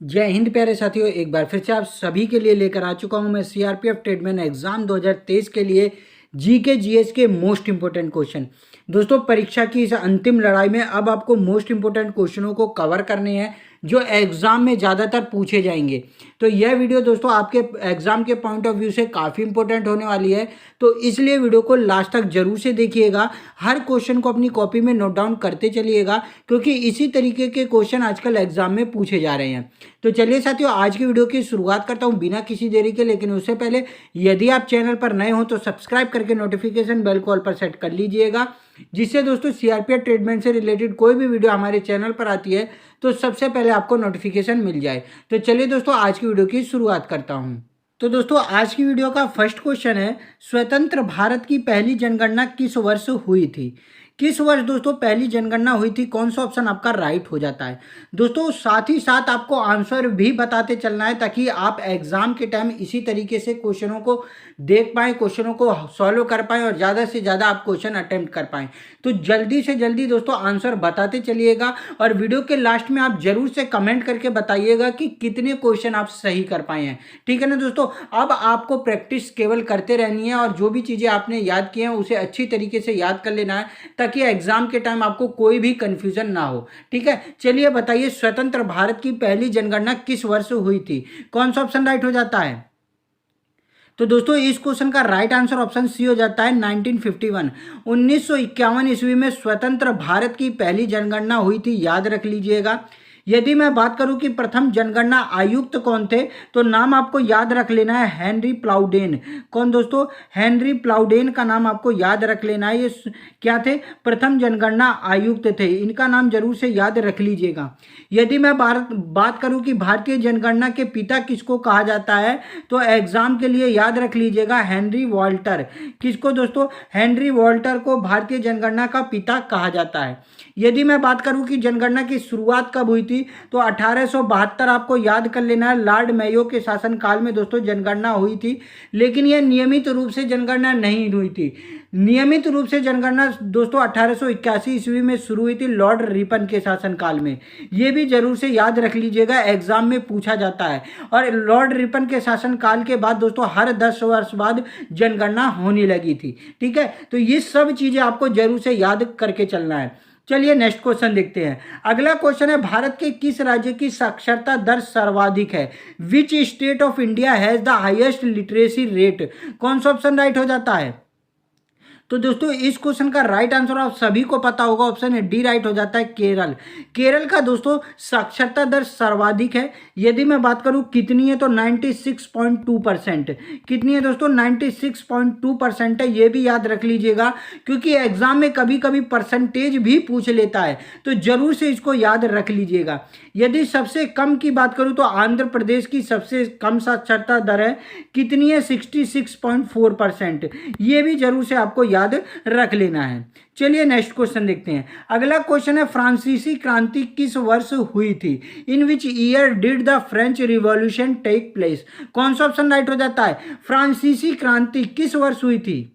जय हिंद प्यारे साथियों, एक बार फिर से आप सभी के लिए लेकर आ चुका हूं मैं सीआरपीएफ ट्रेडमैन एग्जाम 2023 के लिए जीके जीएस के मोस्ट इंपोर्टेंट क्वेश्चन। दोस्तों, परीक्षा की इस अंतिम लड़ाई में अब आपको मोस्ट इंपोर्टेंट क्वेश्चनों को कवर करने हैं जो एग्जाम में ज़्यादातर पूछे जाएंगे। तो यह वीडियो दोस्तों आपके एग्जाम के पॉइंट ऑफ व्यू से काफ़ी इंपॉर्टेंट होने वाली है, तो इसलिए वीडियो को लास्ट तक जरूर से देखिएगा। हर क्वेश्चन को अपनी कॉपी में नोट डाउन करते चलिएगा, क्योंकि इसी तरीके के क्वेश्चन आजकल एग्जाम में पूछे जा रहे हैं। तो चलिए साथियों, आज की वीडियो की शुरुआत करता हूं बिना किसी देरी के। लेकिन उससे पहले यदि आप चैनल पर नए हो तो सब्सक्राइब करके नोटिफिकेशन बेल को ऑल पर सेट कर लीजिएगा, जिससे दोस्तों सीआरपीएफ ट्रेडमैन से रिलेटेड कोई भी वीडियो हमारे चैनल पर आती है तो सबसे पहले आपको नोटिफिकेशन मिल जाए। तो चलिए दोस्तों, आज की वीडियो की शुरुआत करता हूं। तो दोस्तों, आज की वीडियो का फर्स्ट क्वेश्चन है, स्वतंत्र भारत की पहली जनगणना किस वर्ष हुई थी? किस वर्ष दोस्तों पहली जनगणना हुई थी? कौन सा ऑप्शन आपका राइट हो जाता है? दोस्तों, साथ ही साथ आपको आंसर भी बताते चलना है, ताकि आप एग्जाम के टाइम इसी तरीके से क्वेश्चनों को देख पाएं, क्वेश्चनों को सॉल्व कर पाएं और ज़्यादा से ज़्यादा आप क्वेश्चन अटेम्प्ट कर पाएं। तो जल्दी से जल्दी दोस्तों आंसर बताते चलिएगा, और वीडियो के लास्ट में आप जरूर से कमेंट करके बताइएगा कि कितने क्वेश्चन आप सही कर पाए हैं। ठीक है ना दोस्तों? अब आपको प्रैक्टिस केवल करते रहनी है, और जो भी चीज़ें आपने याद की हैं उसे अच्छी तरीके से याद कर लेना है, ताकि एग्जाम के टाइम आपको कोई भी कंफ्यूजन ना हो। ठीक है, चलिए बताइए, स्वतंत्र भारत की पहली जनगणना किस वर्ष हुई थी? कौन सा ऑप्शन राइट हो जाता है? तो दोस्तों, इस क्वेश्चन का राइट आंसर ऑप्शन सी हो जाता है 1951। 1951 ईस्वी में स्वतंत्र भारत की पहली जनगणना हुई थी, याद रख लीजिएगा। यदि मैं बात करूं कि प्रथम जनगणना आयुक्त कौन थे, तो नाम आपको याद रख लेना है हेनरी प्लाउडेन। कौन दोस्तों? हेनरी प्लाउडेन का नाम आपको याद रख लेना है। ये क्या थे? प्रथम जनगणना आयुक्त थे, इनका नाम जरूर से याद रख लीजिएगा। यदि मैं बात करूं कि भारतीय जनगणना के पिता किसको कहा जाता है, तो एग्जाम के लिए याद रख लीजिएगा हेनरी वॉल्टर। किसको दोस्तों? हेनरी वॉल्टर को भारतीय जनगणना का पिता कहा जाता है। यदि मैं बात करूं कि जनगणना की शुरुआत कब हुई थी, तो 1872 आपको याद कर लेना है। लॉर्ड मेयो के शासनकाल में दोस्तों जनगणना हुई थी, लेकिन यह नियमित रूप से जनगणना नहीं हुई थी। नियमित रूप से जनगणना दोस्तों 1881 ईस्वी में शुरू हुई थी, लॉर्ड रिपन के शासनकाल में। ये भी जरूर से याद रख लीजिएगा, एग्जाम में पूछा जाता है। और लॉर्ड रिपन के शासनकाल के बाद दोस्तों हर 10 वर्ष बाद जनगणना होने लगी थी। ठीक है, तो ये सब चीजें आपको जरूर से याद करके चलना है। चलिए नेक्स्ट क्वेश्चन देखते हैं। अगला क्वेश्चन है, भारत के किस राज्य की साक्षरता दर सर्वाधिक है? Which state of India has the highest literacy rate? कौन सा ऑप्शन राइट हो जाता है? तो दोस्तों, इस क्वेश्चन का राइट आंसर आप सभी को पता होगा, ऑप्शन डी राइट हो जाता है, केरल। केरल का दोस्तों साक्षरता दर सर्वाधिक है। यदि मैं बात करूं कितनी है, तो 96.2%। कितनी है दोस्तों? 96.2% है। ये भी याद रख लीजिएगा, क्योंकि एग्जाम में कभी कभी परसेंटेज भी पूछ लेता है, तो जरूर से इसको याद रख लीजिएगा। यदि सबसे कम की बात करूं, तो आंध्र प्रदेश की सबसे कम साक्षरता दर है। कितनी है? 66.4%। ये भी जरूर से आपको याद रख लेना है। चलिए नेक्स्ट क्वेश्चन देखते हैं। अगला क्वेश्चन है, फ्रांसीसी क्रांति किस वर्ष हुई थी? In which year did the French revolution take place? कौन सा ऑप्शन राइट हो जाता है? फ्रांसीसी क्रांति किस वर्ष हुई थी?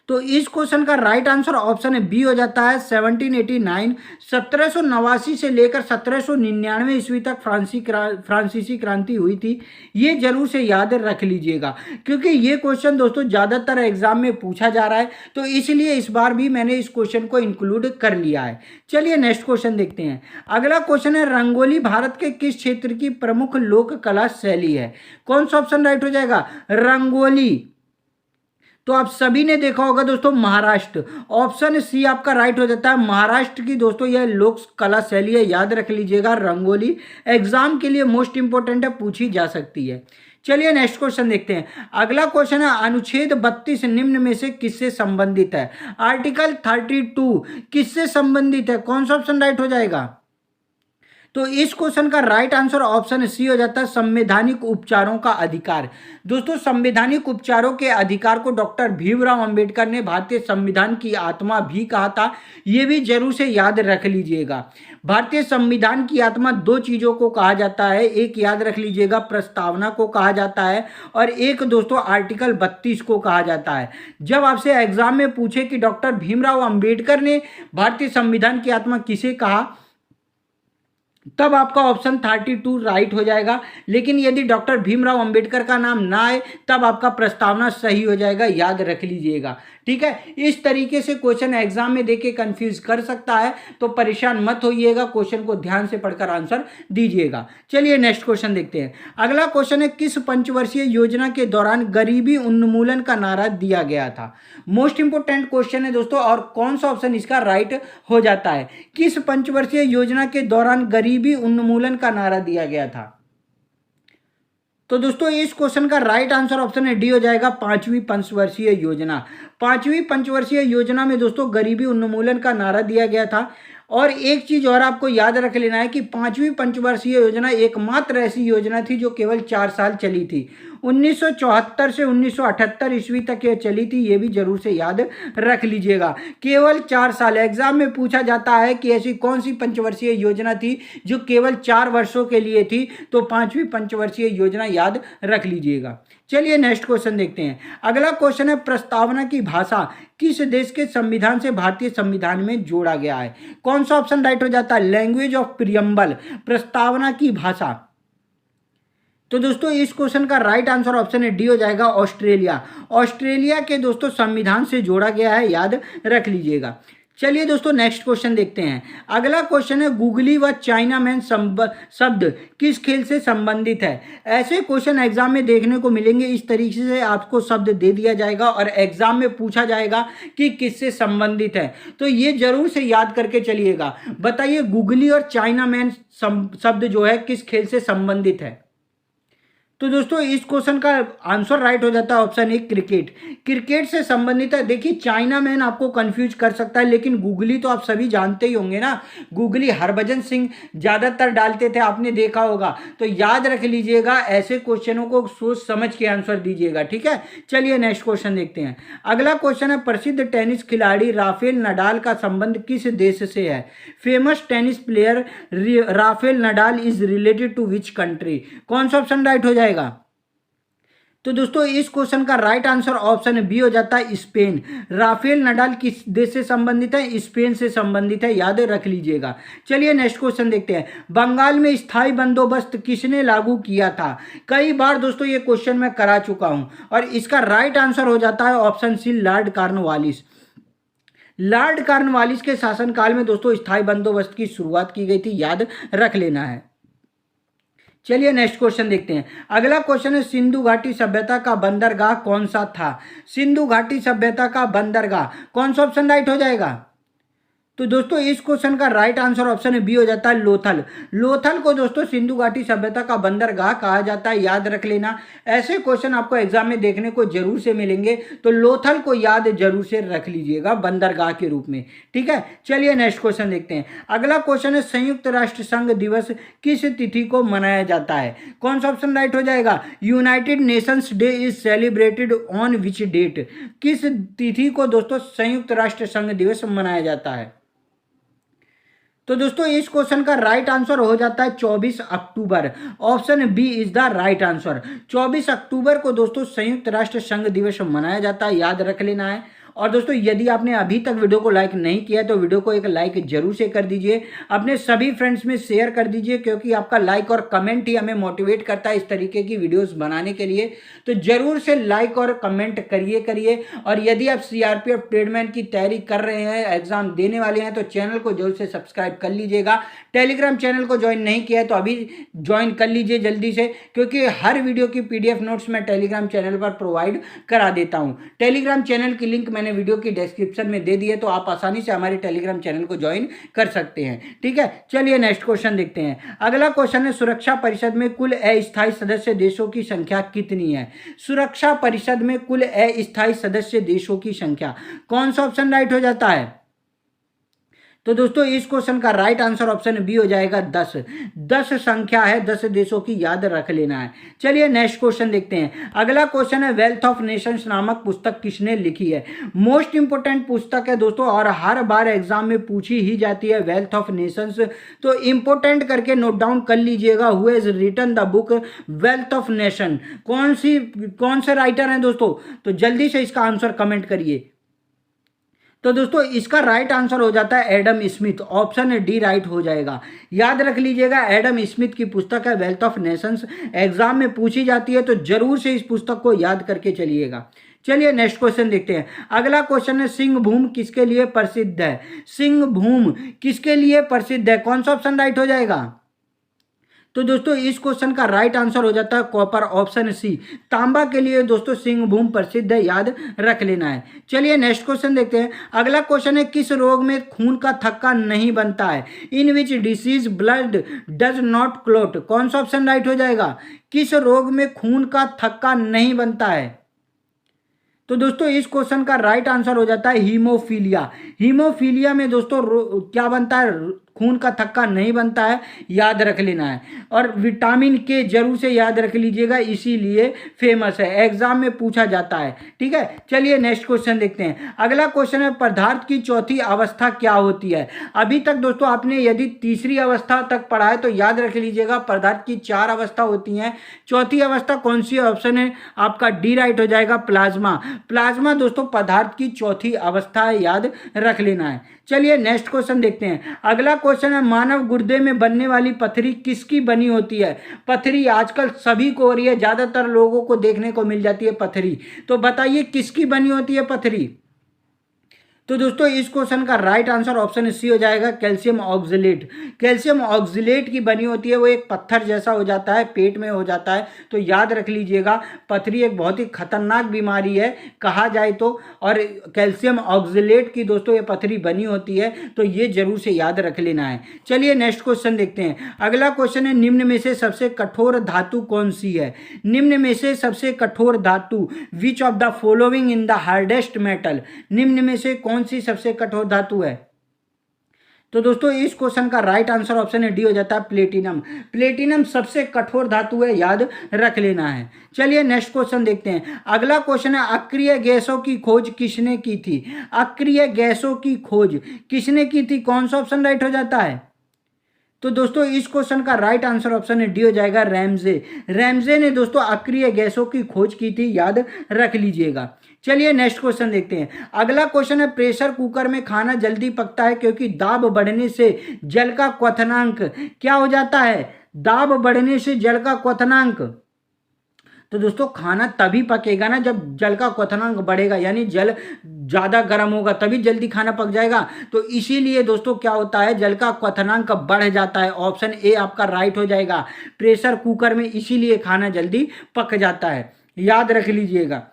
तो इस क्वेश्चन का राइट आंसर ऑप्शन बी हो जाता है 1789। 1789 से लेकर 1799 ईस्वी तक फ्रांसीसी क्रांति हुई थी। ये जरूर से याद रख लीजिएगा, क्योंकि ये क्वेश्चन दोस्तों ज़्यादातर एग्जाम में पूछा जा रहा है, तो इसलिए इस बार भी मैंने इस क्वेश्चन को इंक्लूड कर लिया है। चलिए नेक्स्ट क्वेश्चन देखते हैं। अगला क्वेश्चन है, रंगोली भारत के किस क्षेत्र की प्रमुख लोक कला शैली है? कौन सा ऑप्शन राइट हो जाएगा? रंगोली तो आप सभी ने देखा होगा दोस्तों, महाराष्ट्र। ऑप्शन सी आपका राइट हो जाता है, महाराष्ट्र की दोस्तों यह लोक कला शैली है, याद रख लीजिएगा। रंगोली एग्जाम के लिए मोस्ट इंपोर्टेंट है, पूछी जा सकती है। चलिए नेक्स्ट क्वेश्चन देखते हैं। अगला क्वेश्चन है, अनुच्छेद 32 निम्न में से किससे संबंधित है? आर्टिकल 32 किससे संबंधित है? कौन सा ऑप्शन राइट हो जाएगा? तो इस क्वेश्चन का राइट आंसर ऑप्शन सी हो जाता है, संवैधानिक उपचारों का अधिकार। दोस्तों, संवैधानिक उपचारों के अधिकार को डॉक्टर भीमराव अंबेडकर ने भारतीय संविधान की आत्मा भी कहा था। ये भी जरूर से याद रख लीजिएगा। भारतीय संविधान की आत्मा दो चीजों को कहा जाता है, एक याद रख लीजिएगा, प्रस्तावना को कहा जाता है, और एक दोस्तों आर्टिकल 32 को कहा जाता है। जब आपसे एग्जाम में पूछे कि डॉक्टर भीमराव अंबेडकर ने भारतीय संविधान की आत्मा किसे कहा, तब आपका ऑप्शन 32 राइट हो जाएगा। लेकिन यदि डॉक्टर भीमराव अंबेडकर का नाम ना आए तब आपका प्रस्तावना सही हो जाएगा, याद रख लीजिएगा। ठीक है, इस तरीके से क्वेश्चन एग्जाम में देके कंफ्यूज कर सकता है, तो परेशान मत होइएगा, क्वेश्चन को ध्यान से पढ़कर आंसर दीजिएगा। चलिए नेक्स्ट क्वेश्चन देखते हैं। अगला क्वेश्चन है, किस पंचवर्षीय योजना के दौरान गरीबी उन्मूलन का नारा दिया गया था? मोस्ट इंपोर्टेंट क्वेश्चन है दोस्तों, और कौन सा ऑप्शन इसका राइट हो जाता है? किस पंचवर्षीय योजना के दौरान गरीबी उन्मूलन का नारा दिया गया था? तो दोस्तों इस क्वेश्चन का राइट आंसर ऑप्शन है डी हो जाएगा, पांचवी पंचवर्षीय योजना। पांचवी पंचवर्षीय योजना में दोस्तों गरीबी उन्मूलन का नारा दिया गया था। और एक चीज और आपको याद रख लेना है कि पांचवी पंचवर्षीय योजना एकमात्र ऐसी योजना थी जो केवल 4 साल चली थी। 1974 से 1978 ईस्वी तक ये चली थी, ये भी जरूर से याद रख लीजिएगा। केवल 4 साल। एग्जाम में पूछा जाता है कि ऐसी कौन सी पंचवर्षीय योजना थी जो केवल 4 वर्षों के लिए थी, तो पांचवी पंचवर्षीय योजना याद रख लीजिएगा। चलिए नेक्स्ट क्वेश्चन देखते हैं। अगला क्वेश्चन है, प्रस्तावना की भाषा किस देश के संविधान से भारतीय संविधान में जोड़ा गया है? कौन सा ऑप्शन राइट हो जाता है? लैंग्वेज ऑफ प्रियम्बल, प्रस्तावना की भाषा। तो दोस्तों इस क्वेश्चन का राइट आंसर ऑप्शन है डी हो जाएगा, ऑस्ट्रेलिया। ऑस्ट्रेलिया के दोस्तों संविधान से जोड़ा गया है, याद रख लीजिएगा। चलिए दोस्तों नेक्स्ट क्वेश्चन देखते हैं। अगला क्वेश्चन है, गुगली व चाइना मैन शब्द किस खेल से संबंधित है? ऐसे क्वेश्चन एग्जाम में देखने को मिलेंगे। इस तरीके से आपको शब्द दे दिया जाएगा और एग्जाम में पूछा जाएगा कि किससे संबंधित है, तो ये जरूर से याद करके चलिएगा। बताइए गुगली और चाइना मैन शब्द जो है किस खेल से संबंधित है? तो दोस्तों इस क्वेश्चन का आंसर राइट हो जाता है ऑप्शन ए, क्रिकेट। क्रिकेट से संबंधित है। देखिए चाइना मैन आपको कंफ्यूज कर सकता है, लेकिन गूगली तो आप सभी जानते ही होंगे ना। गूगली हरभजन सिंह ज्यादातर डालते थे, आपने देखा होगा। तो याद रख लीजिएगा, ऐसे क्वेश्चनों को सोच समझ के आंसर दीजिएगा। ठीक है, चलिए नेक्स्ट क्वेश्चन देखते हैं। अगला क्वेश्चन है, प्रसिद्ध टेनिस खिलाड़ी राफेल नडाल का संबंध किस देश से है? Famous tennis player Rafael Nadal is related to which country? कौन सा ऑप्शन राइट हो जाएगा? तो दोस्तों इस क्वेश्चन का राइट आंसर ऑप्शन बी हो जाता है, स्पेन। राफेल नडाल किस देश से संबंधित है? स्पेन से संबंधित है, याद रख लीजिएगा। चलिए नेक्स्ट क्वेश्चन देखते हैं। बंगाल में स्थायी बंदोबस्त किसने लागू किया था? कई बार दोस्तों ये क्वेश्चन मैं करा चुका हूं, और इसका राइट आंसर हो जाता है option C, Lord Cornwallis. Lord Cornwallis के शासनकाल में दोस्तों स्थायी बंदोबस्त की शुरुआत की गई थी, याद रख लेना है। चलिए नेक्स्ट क्वेश्चन देखते हैं। अगला क्वेश्चन है, सिंधु घाटी सभ्यता का बंदरगाह कौन सा था? सिंधु घाटी सभ्यता का बंदरगाह, कौन सा ऑप्शन राइट हो जाएगा? तो दोस्तों इस क्वेश्चन का राइट आंसर ऑप्शन बी हो जाता है, लोथल। लोथल को दोस्तों सिंधु घाटी सभ्यता का बंदरगाह कहा जाता है, याद रख लेना। ऐसे क्वेश्चन आपको एग्जाम में देखने को जरूर से मिलेंगे, तो लोथल को याद जरूर से रख लीजिएगा बंदरगाह के रूप में। ठीक है, चलिए नेक्स्ट क्वेश्चन देखते हैं। अगला क्वेश्चन है, संयुक्त राष्ट्र संघ दिवस किस तिथि को मनाया जाता है? कौन सा ऑप्शन राइट हो जाएगा? United Nations Day is celebrated on which date? किस तिथि को दोस्तों संयुक्त राष्ट्र संघ दिवस मनाया जाता है? तो दोस्तों इस क्वेश्चन का राइट आंसर हो जाता है 24 अक्टूबर। Option B is the right answer. 24 अक्टूबर को दोस्तों संयुक्त राष्ट्र संघ दिवस मनाया जाता है, याद रख लेना है। और दोस्तों यदि आपने अभी तक वीडियो को लाइक नहीं किया तो वीडियो को एक लाइक जरूर से कर दीजिए, अपने सभी फ्रेंड्स में शेयर कर दीजिए, क्योंकि आपका लाइक और कमेंट ही हमें मोटिवेट करता है इस तरीके की वीडियोस बनाने के लिए। तो जरूर से लाइक और कमेंट करिए। और यदि आप सीआरपीएफ ट्रेडमैन की तैयारी कर रहे हैं, एग्जाम देने वाले हैं, तो चैनल को जरूर से सब्सक्राइब कर लीजिएगा। टेलीग्राम चैनल को ज्वाइन नहीं किया है तो अभी ज्वाइन कर लीजिए जल्दी से, क्योंकि हर वीडियो की पीडीएफ नोट्स मैं टेलीग्राम चैनल पर प्रोवाइड करा देता हूं। टेलीग्राम चैनल की लिंक मैंने वीडियो की डिस्क्रिप्शन में दे दी है, तो आप आसानी से हमारे टेलीग्राम चैनल को ज्वाइन कर सकते हैं। ठीक है, चलिए नेक्स्ट क्वेश्चन देखते हैं। अगला क्वेश्चन है, सुरक्षा परिषद में कुल अस्थायी सदस्य देशों की संख्या कितनी है? सुरक्षा परिषद में कुल अस्थायी सदस्य देशों की संख्या, कौन सा ऑप्शन राइट हो जाता है? तो दोस्तों इस क्वेश्चन का राइट आंसर ऑप्शन बी हो जाएगा, 10। 10 संख्या है, 10 देशों की, याद रख लेना है। चलिए नेक्स्ट क्वेश्चन देखते हैं। अगला क्वेश्चन है, वेल्थ ऑफ नेशंस नामक पुस्तक किसने लिखी है? मोस्ट इंपोर्टेंट पुस्तक है दोस्तों, और हर बार एग्जाम में पूछी ही जाती है वेल्थ ऑफ नेशंस, तो इंपोर्टेंट करके नोट डाउन कर लीजिएगा। Who has written the book Wealth of Nation? कौन से राइटर हैं दोस्तों? तो जल्दी से इसका आंसर कमेंट करिए। तो दोस्तों इसका राइट आंसर हो जाता है Adam Smith, option D right हो जाएगा। याद रख लीजिएगा, एडम स्मिथ की पुस्तक है वेल्थ ऑफ नेशंस, एग्जाम में पूछी जाती है तो जरूर से इस पुस्तक को याद करके चलिएगा। चलिए नेक्स्ट क्वेश्चन देखते हैं। अगला क्वेश्चन है सिंहभूम किसके लिए प्रसिद्ध है? सिंहभूम किसके लिए प्रसिद्ध है? कौन सा ऑप्शन राइट हो जाएगा? तो दोस्तों इस क्वेश्चन का राइट आंसर हो जाता है कॉपर, ऑप्शन सी, तांबा के लिए दोस्तों सिंहभूम प्रसिद्ध है, याद रख लेना है। चलिए नेक्स्ट क्वेश्चन देखते हैं। अगला क्वेश्चन है किस रोग में खून का थक्का नहीं बनता है? In which disease blood does not clot? कौन सा ऑप्शन राइट हो जाएगा? किस रोग में खून का थक्का नहीं बनता है? तो दोस्तों इस क्वेश्चन का राइट आंसर हो जाता है हीमोफीलिया। हीमोफीलिया में दोस्तों क्या बनता है? खून का थक्का नहीं बनता है, याद रख लेना है। और विटामिन के जरूर से याद रख लीजिएगा, इसीलिए फेमस है, एग्जाम में पूछा जाता है। ठीक है, चलिए नेक्स्ट क्वेश्चन देखते हैं। अगला क्वेश्चन है पदार्थ की चौथी अवस्था क्या होती है? अभी तक दोस्तों आपने यदि तीसरी अवस्था तक पढ़ा है तो याद रख लीजिएगा पदार्थ की 4 अवस्था होती हैं। चौथी अवस्था कौन सी ऑप्शन है आपका? डी राइट हो जाएगा, प्लाज्मा। प्लाज्मा दोस्तों पदार्थ की चौथी अवस्था है, याद रख लेना है। चलिए नेक्स्ट क्वेश्चन देखते हैं। अगला क्वेश्चन है मानव गुर्दे में बनने वाली पथरी किसकी बनी होती है? पथरी आजकल सभी को हो रही है, ज्यादातर लोगों को देखने को मिल जाती है पथरी, तो बताइए किसकी बनी होती है पथरी? तो दोस्तों इस क्वेश्चन का राइट आंसर ऑप्शन सी हो जाएगा, कैल्शियम ऑक्सलेट। कैल्शियम ऑक्सलेट की बनी होती है, वो एक पत्थर जैसा हो जाता है, पेट में हो जाता है, तो याद रख लीजिएगा पथरी एक बहुत ही खतरनाक बीमारी है कहा जाए तो, और कैल्शियम ऑक्सलेट की दोस्तों ये पथरी बनी होती है, तो ये जरूर से याद रख लेना है। चलिए नेक्स्ट क्वेश्चन देखते हैं। अगला क्वेश्चन है निम्न में से सबसे कठोर धातु कौन सी है? निम्न में से सबसे कठोर धातु, which of the following in the hardest metal? निम्न में से कौन सी सबसे कठोर धातु है? तो दोस्तों इस क्वेश्चन का राइट आंसर ऑप्शन डी हो जाता है प्लेटिनम। प्लेटिनम सबसे कठोर धातु है, याद रख लेना है। चलिए नेक्स्ट क्वेश्चन देखते हैं। अगला क्वेश्चन है अक्रिय गैसों की खोज किसने की थी? अक्रिय गैसों की खोज किसने की थी? कौन सा ऑप्शन राइट हो जाता है? तो दोस्तों इस क्वेश्चन का राइट आंसर ऑप्शन डी हो जाएगा, रैमजे। रैमजे ने दोस्तों अक्रिय गैसों की खोज की थी, याद रख लीजिएगा। चलिए नेक्स्ट क्वेश्चन देखते हैं। अगला क्वेश्चन है प्रेशर कुकर में खाना जल्दी पकता है क्योंकि दाब बढ़ने से जल का क्वथनांक क्या हो जाता है? दाब बढ़ने से जल का क्वथनांक, तो दोस्तों खाना तभी पकेगा ना जब जल का क्वथनांक बढ़ेगा, यानी जल ज़्यादा गर्म होगा तभी जल्दी खाना पक जाएगा। तो इसीलिए दोस्तों क्या होता है, जल का क्वथनांक बढ़ जाता है। ऑप्शन ए आपका राइट हो जाएगा, प्रेशर कुकर में इसीलिए खाना जल्दी पक जाता है, याद रख लीजिएगा।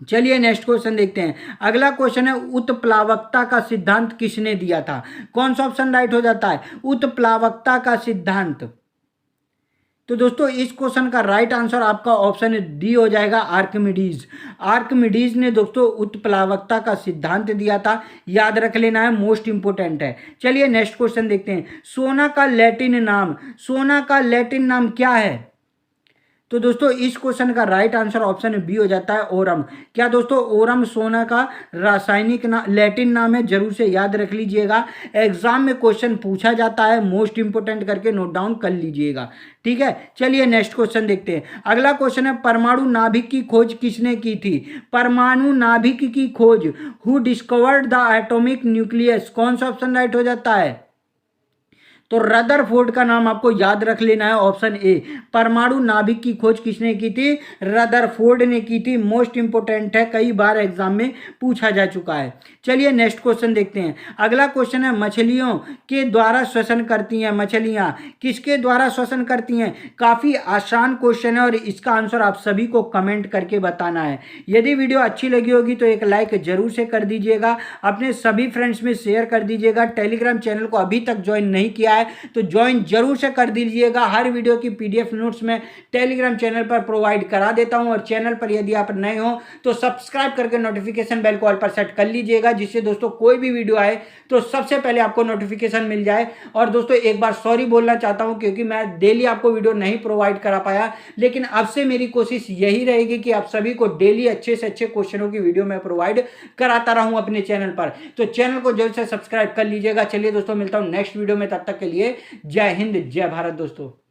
चलिए नेक्स्ट क्वेश्चन देखते हैं। अगला क्वेश्चन है उत्प्लावकता का सिद्धांत किसने दिया था? कौन सा ऑप्शन राइट हो जाता है? उत्प्लावकता का सिद्धांत। तो दोस्तों इस क्वेश्चन का राइट आंसर आपका ऑप्शन डी हो जाएगा, आर्किमिडीज। आर्किमिडीज ने दोस्तों उत्प्लावकता का सिद्धांत दिया था, याद रख लेना है, मोस्ट इंपोर्टेंट है। चलिए नेक्स्ट क्वेश्चन देखते हैं। सोना का लैटिन नाम, सोना का लैटिन नाम क्या है? तो दोस्तों इस क्वेश्चन का राइट आंसर ऑप्शन बी हो जाता है, ओरम। क्या दोस्तों ओरम सोना का रासायनिक लैटिन नाम है, जरूर से याद रख लीजिएगा, एग्जाम में क्वेश्चन पूछा जाता है, मोस्ट इंपोर्टेंट करके नोट डाउन कर लीजिएगा। ठीक है, चलिए नेक्स्ट क्वेश्चन देखते हैं। अगला क्वेश्चन है परमाणु नाभिक की खोज किसने की थी? परमाणु नाभिक की खोज, who discovered the atomic nucleus? कौन सा ऑप्शन राइट हो जाता है? तो रदरफोर्ड का नाम आपको याद रख लेना है, ऑप्शन ए। परमाणु नाभिक की खोज किसने की थी? रदरफोर्ड ने की थी, मोस्ट इंपोर्टेंट है, कई बार एग्जाम में पूछा जा चुका है। चलिए नेक्स्ट क्वेश्चन देखते हैं। अगला क्वेश्चन है मछलियों के द्वारा श्वसन करती हैं, मछलियां किसके द्वारा श्वसन करती हैं? काफी आसान क्वेश्चन है और इसका आंसर आप सभी को कमेंट करके बताना है। यदि वीडियो अच्छी लगी होगी तो एक लाइक जरूर से कर दीजिएगा, अपने सभी फ्रेंड्स में शेयर कर दीजिएगा। टेलीग्राम चैनल को अभी तक ज्वाइन नहीं किया है तो ज्वाइन जरूर से कर दीजिएगा। हर वीडियो की पीडीएफ नोट्स में टेलीग्राम चैनल पर प्रोवाइड करा देता हूं, और चैनल पर यदि आप नए हो तो सब्सक्राइब करके नोटिफिकेशन बेल को ऑल पर सेट कर लीजिएगा, जिससे दोस्तों कोई भी वीडियो आए तो सबसे पहले आपको नोटिफिकेशन मिल जाए। और दोस्तों एक बार सॉरी बोलना चाहता हूं क्योंकि मैं डेली आपको वीडियो नहीं प्रोवाइड करा पाया, लेकिन अब से मेरी कोशिश यही रहेगी कि आप सभी को डेली अच्छे से अच्छे क्वेश्चनों की वीडियो मैं प्रोवाइड कराता रहूं अपने चैनल पर। तो चैनल को जल्द से सब्सक्राइब कर लीजिएगा। चलिए दोस्तों मिलता हूं नेक्स्ट वीडियो में, तब तक के लिए जय हिंद जय भारत दोस्तों।